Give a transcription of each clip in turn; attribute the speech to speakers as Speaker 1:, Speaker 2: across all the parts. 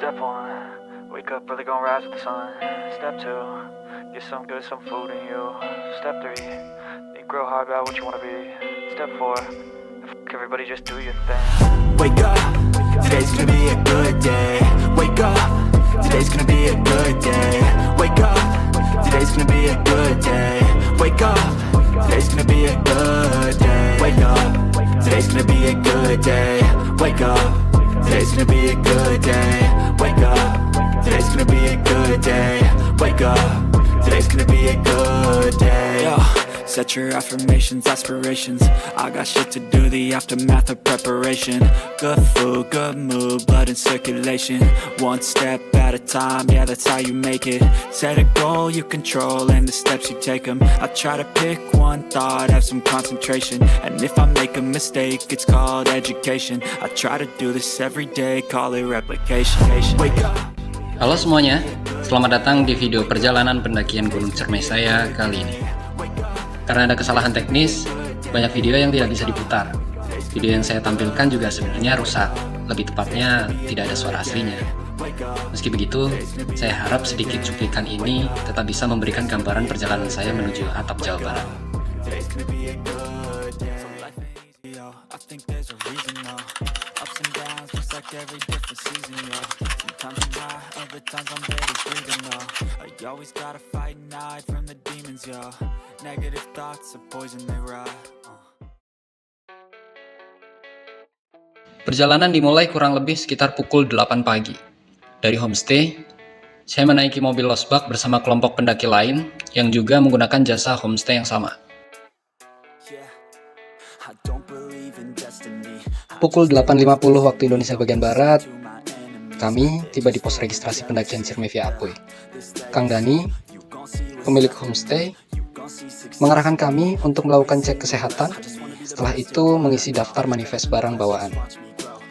Speaker 1: Step one, wake up early, gonna rise with the sun. Step two, get some good, some food in you. Step three, think real hard about what you wanna be. Step four, everybody just do your thing.
Speaker 2: Wake up, today's gonna be a good day. Wake up, today's gonna be a good day. Wake up, today's gonna be a good day. Wake up, today's gonna be a good day. Wake up, today's gonna be a good day. Wake up, today's gonna be a good day. Wake up, today's gonna be a good day. Wake up, today's gonna be a good day. Yo, set your affirmations, aspirations. I got shit to do, the aftermath of preparation. Good food, good mood, blood in circulation. One step at a time, yeah, that's how you make it. Set a goal you control and the steps you take them. I try to pick one thought, have some concentration. And if I make a mistake, it's called education. I try to do this every day, call it replication. Wake up.
Speaker 3: Halo semuanya, selamat datang di video perjalanan pendakian Gunung Ciremai saya kali ini. Karena ada kesalahan teknis, banyak video yang tidak bisa diputar. Video yang saya tampilkan juga sebenarnya rusak, lebih tepatnya tidak ada suara aslinya. Meski begitu, saya harap sedikit cuplikan ini tetap bisa memberikan gambaran perjalanan saya menuju atap Jawa Barat.
Speaker 2: I think there's a reason though. Ups and downs, just like every different season, yo. Sometimes I'm high, other times I'm barely breathing, though. You always gotta fight and hide from the demons, yo. Negative thoughts are poison, they rot.
Speaker 3: Perjalanan dimulai kurang lebih sekitar pukul 8 pagi. Dari homestay, saya menaiki mobil losbak bersama kelompok pendaki lain yang juga menggunakan jasa homestay yang sama. Pukul 8.50 waktu Indonesia bagian Barat, kami tiba di pos registrasi pendakian Ciremai via Apuy. Kang Dani, pemilik homestay, mengarahkan kami untuk melakukan cek kesehatan, setelah itu mengisi daftar manifest barang bawaan,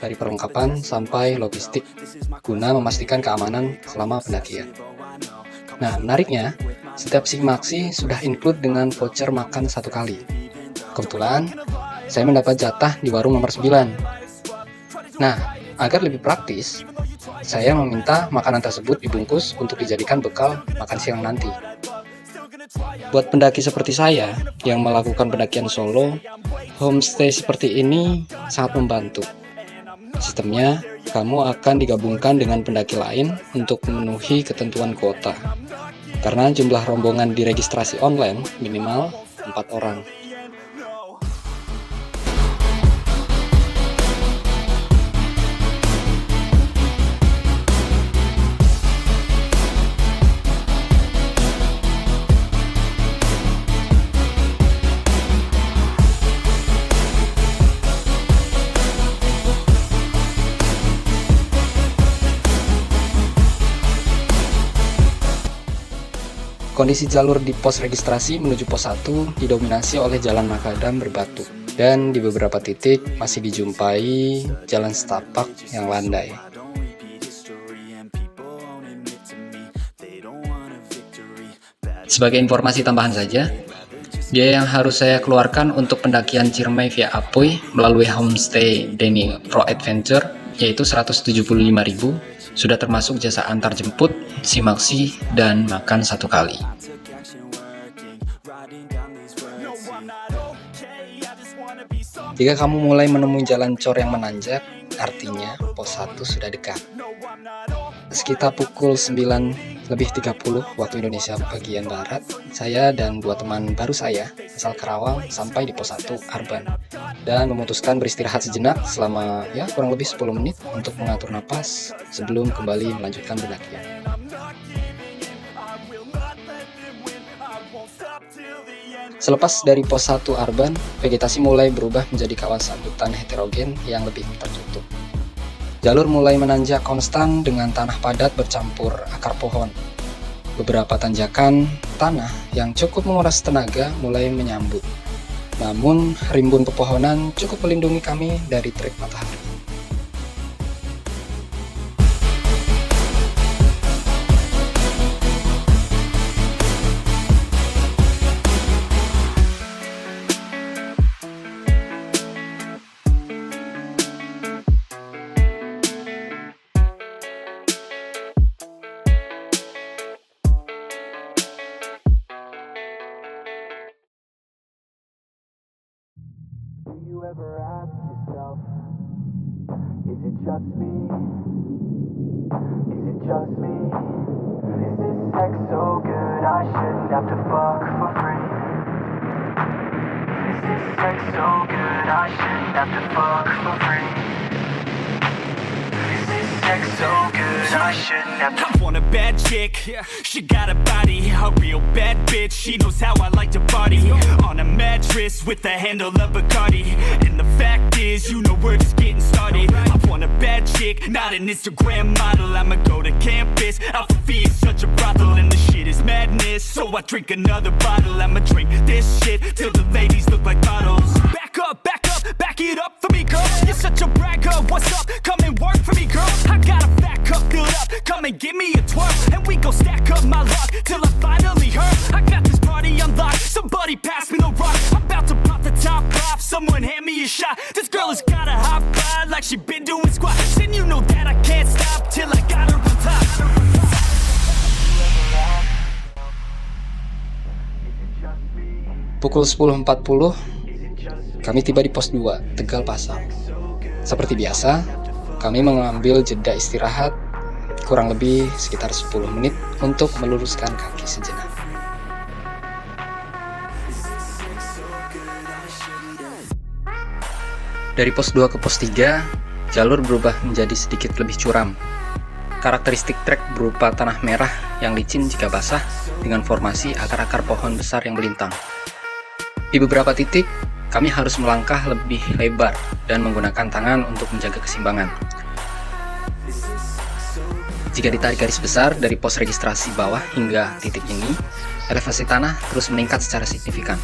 Speaker 3: dari perlengkapan sampai logistik, guna memastikan keamanan selama pendakian. Nah, menariknya, setiap simaksi sudah include dengan voucher makan 1 kali. Kebetulan, saya mendapat jatah di warung nomor 9. Nah, agar lebih praktis, saya meminta makanan tersebut dibungkus untuk dijadikan bekal makan siang nanti. Buat pendaki seperti saya yang melakukan pendakian solo, homestay seperti ini sangat membantu. Sistemnya, kamu akan digabungkan dengan pendaki lain untuk memenuhi ketentuan kuota. Karena jumlah rombongan di registrasi online minimal 4 orang. Kondisi jalur di pos registrasi menuju pos 1 didominasi oleh jalan makadam berbatu, dan di beberapa titik masih dijumpai jalan setapak yang landai. Sebagai informasi tambahan saja, biaya yang harus saya keluarkan untuk pendakian Ciremai via Apuy melalui homestay Denny Pro Adventure yaitu 175.000, sudah termasuk jasa antar jemput, simaksi, dan makan 1 kali. Jika kamu mulai menemui jalan cor yang menanjak, artinya pos 1 sudah dekat. Sekitar pukul 9:30 waktu Indonesia bagian Barat, saya dan 2 teman baru saya asal Karawang sampai di pos 1 Arban dan memutuskan beristirahat sejenak selama kurang lebih 10 menit untuk mengatur napas sebelum kembali melanjutkan pendakian. Selepas dari pos 1 Arban, vegetasi mulai berubah menjadi kawasan hutan heterogen yang lebih tertutup. Jalur mulai menanjak konstan dengan tanah padat bercampur akar pohon. Beberapa tanjakan tanah yang cukup menguras tenaga mulai menyambut. Namun, rimbun pepohonan cukup melindungi kami dari terik matahari.
Speaker 2: Is it just me? Is it just me? Is this sex so good I shouldn't have to fuck for free? Is this sex so good I shouldn't have to fuck for free? Is this sex so good I shouldn't have to...
Speaker 4: I want a bad chick, she got a body, a real bad bitch, she knows how I like to party. On a mattress with the handle of Bacardi, and the fact is, you know we're just getting started. I want a bad chick, not an Instagram model. I'ma go to campus, Alpha Phi is such a brothel, and the shit is madness, so I drink another bottle. I'ma drink this shit till the ladies look like bottles. Back up, back it up for me, girl. You're such a bragger, what's up? Come and work for me, girl. I got a fat cup filled up, come and give me a twerk, and we gon' stack up my luck till I finally hurt. I got this party unlocked, somebody pass me the rock. I'm about to pop the top off, someone hand me a shot. This girl has got a hot vibe like she been doing squats, and you know that I can't stop till I got her on top.
Speaker 3: Pukul 10.40, kami tiba di pos 2, Tegal Pasang. Seperti biasa, kami mengambil jeda istirahat kurang lebih sekitar 10 menit untuk meluruskan kaki sejenak. Dari pos 2 ke pos 3, jalur berubah menjadi sedikit lebih curam. Karakteristik trek berupa tanah merah yang licin jika basah dengan formasi akar-akar pohon besar yang melintang. Di beberapa titik, kami harus melangkah lebih lebar dan menggunakan tangan untuk menjaga keseimbangan. Jika ditarik garis besar dari pos registrasi bawah hingga titik ini, elevasi tanah terus meningkat secara signifikan.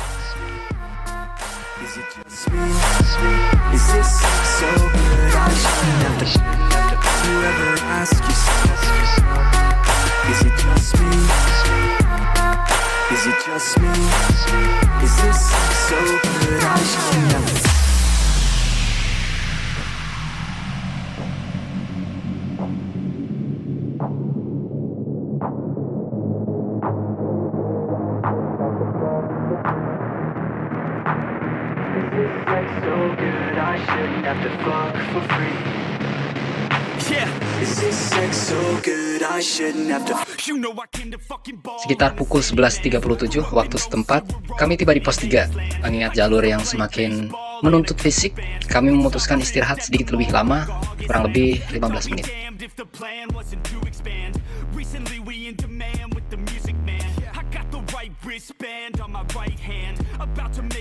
Speaker 3: Sekitar pukul 11.37 waktu setempat, kami tiba di pos 3. Mengingat jalur yang semakin menuntut fisik, kami memutuskan istirahat sedikit lebih lama, kurang lebih 15 menit.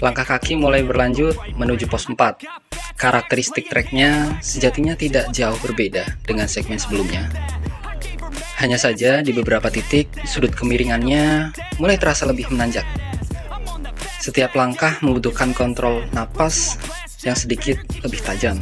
Speaker 3: Langkah kaki mulai berlanjut menuju pos 4. Karakteristik treknya sejatinya tidak jauh berbeda dengan segmen sebelumnya. Hanya saja di beberapa titik, sudut kemiringannya mulai terasa lebih menanjak. Setiap langkah membutuhkan kontrol napas yang sedikit lebih tajam.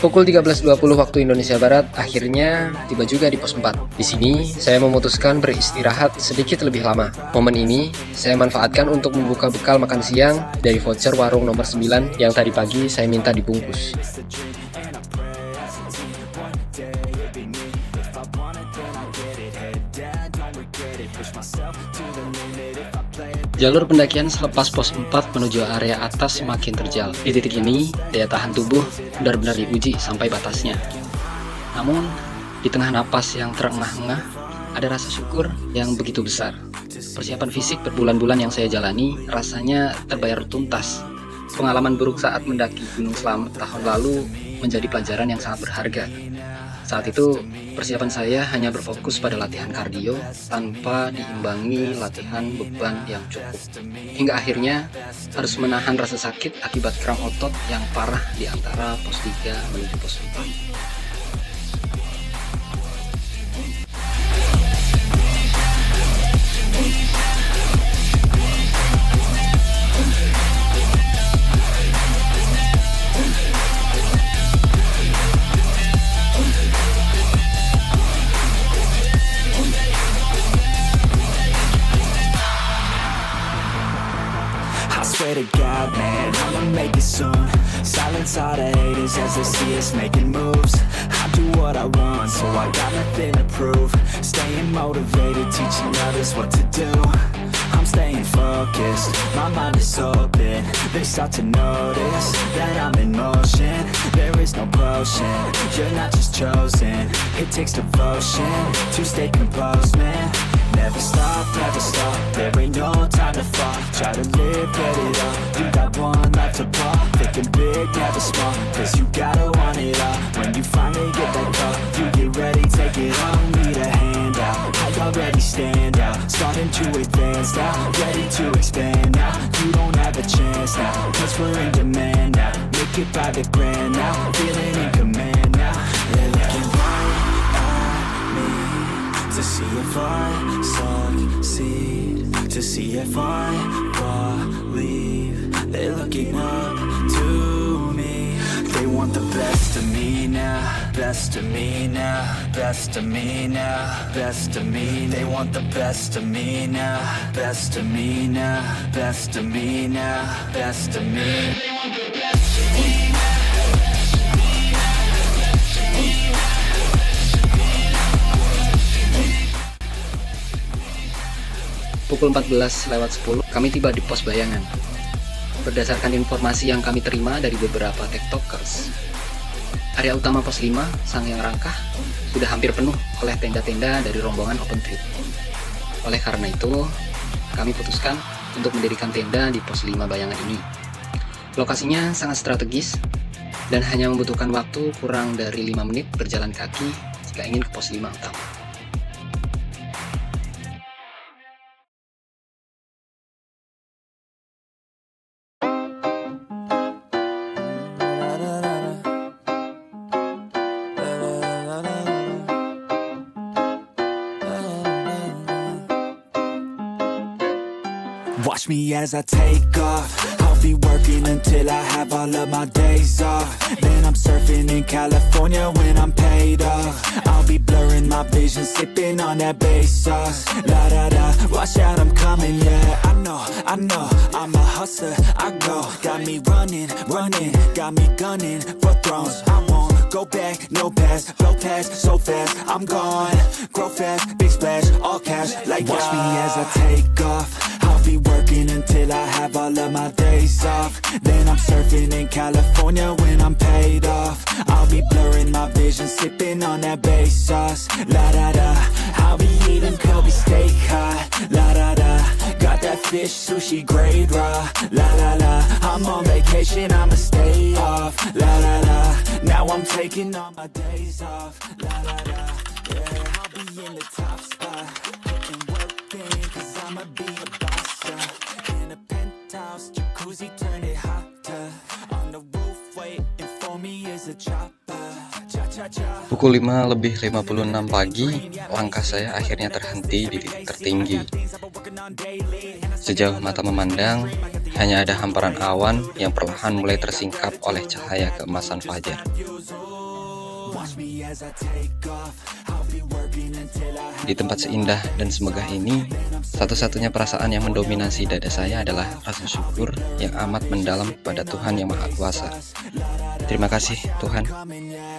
Speaker 3: Pukul 13.20 waktu Indonesia Barat, akhirnya tiba juga di pos 4. Di sini, saya memutuskan beristirahat sedikit lebih lama. Momen ini, saya manfaatkan untuk membuka bekal makan siang dari voucher warung nomor 9 yang tadi pagi saya minta dibungkus. Jalur pendakian selepas pos 4 menuju area atas semakin terjal. Di titik ini, daya tahan tubuh benar-benar diuji sampai batasnya. Namun, di tengah napas yang terengah-engah, ada rasa syukur yang begitu besar. Persiapan fisik berbulan-bulan yang saya jalani rasanya terbayar tuntas. Pengalaman buruk saat mendaki Gunung Slamet tahun lalu menjadi pelajaran yang sangat berharga. Saat itu, persiapan saya hanya berfokus pada latihan kardio tanpa diimbangi latihan beban yang cukup. Hingga akhirnya harus menahan rasa sakit akibat kram otot yang parah di antara pos 3 menuju pos 4.
Speaker 2: I swear to God, man, I'ma make it soon. Silence all the haters as they see us making moves. I do what I want, so I got nothing to prove. Staying motivated, teaching others what to do. I'm staying focused, my mind is open. They start to notice that I'm in motion. There is no potion, you're not just chosen. It takes devotion to stay composed, man. Never stop, there ain't no time to fall. Try to live, get it all, you got one life to ball. Thinking big, never small, cause you gotta want it all. When you finally get that call, you get ready, take it all. Need a hand out, I already stand out. Starting to advance now, ready to expand now. You don't have a chance now, cause we're in demand now. Make it by the grand now, feeling in command now. They're looking right at me to see if I succeed, to see if I believe. They're looking up to me. They want the best of me now, best of me now, best of me now, best of me. They want the best of me now, best of me now, best of me now, best of me. They want the best of me.
Speaker 3: Pukul 14:10, kami tiba di pos bayangan. Berdasarkan informasi yang kami terima dari beberapa tiktokers, area utama pos 5, Sangyang Rangkah, sudah hampir penuh oleh tenda-tenda dari rombongan open trip. Oleh karena itu, kami putuskan untuk mendirikan tenda di pos 5 bayangan ini. Lokasinya sangat strategis dan hanya membutuhkan waktu kurang dari 5 menit berjalan kaki jika ingin ke pos 5 utama.
Speaker 2: Watch me as I take off. I'll be working until I have all of my days off. Then I'm surfing in California when I'm paid off. I'll be blurring my vision, sipping on that bass sauce. La da da, watch out, I'm coming, yeah. I know, I'm a hustler, I go. Got me running, got me gunning for thrones. I won't go back, no pass, blow past so fast. I'm gone, grow fast, big splash, all cash, like watch me as I take off. I'll be working until I have all of my days off. Then I'm surfing in California when I'm paid off. I'll be blurring my vision, sipping on that bass sauce. La da da, I'll be eating Kobe steak hot. La da da, got that fish sushi grade raw. La la la, I'm on vacation, I'ma stay off. La la la, now I'm taking all my days off. La la la, yeah, I'll be in the top spot, putting work in, cause I'ma be a boss. In a penthouse, jacuzzi, turn it hotter. On the roof, waiting for me is a chopper. Cha-cha-cha.
Speaker 3: Pukul 5:56 pagi, langkah saya akhirnya terhenti di titik tertinggi. Sejauh mata memandang, hanya ada hamparan awan yang perlahan mulai tersingkap oleh cahaya keemasan fajar. Di tempat seindah dan semegah ini, satu-satunya perasaan yang mendominasi dada saya adalah rasa syukur yang amat mendalam kepada Tuhan Yang Maha Kuasa. Terima kasih Tuhan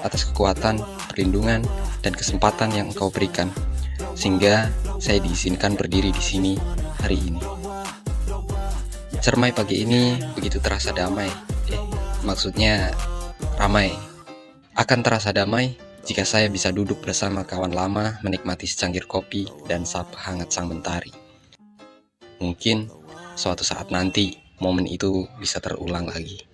Speaker 3: atas kekuatan, perlindungan, dan kesempatan yang Engkau berikan. sehingga saya diizinkan berdiri di sini hari ini. Cermai pagi ini begitu terasa damai. Maksudnya ramai. Akan terasa damai jika saya bisa duduk bersama kawan lama menikmati secangkir kopi dan sapa hangat sang mentari. Mungkin suatu saat nanti momen itu bisa terulang lagi.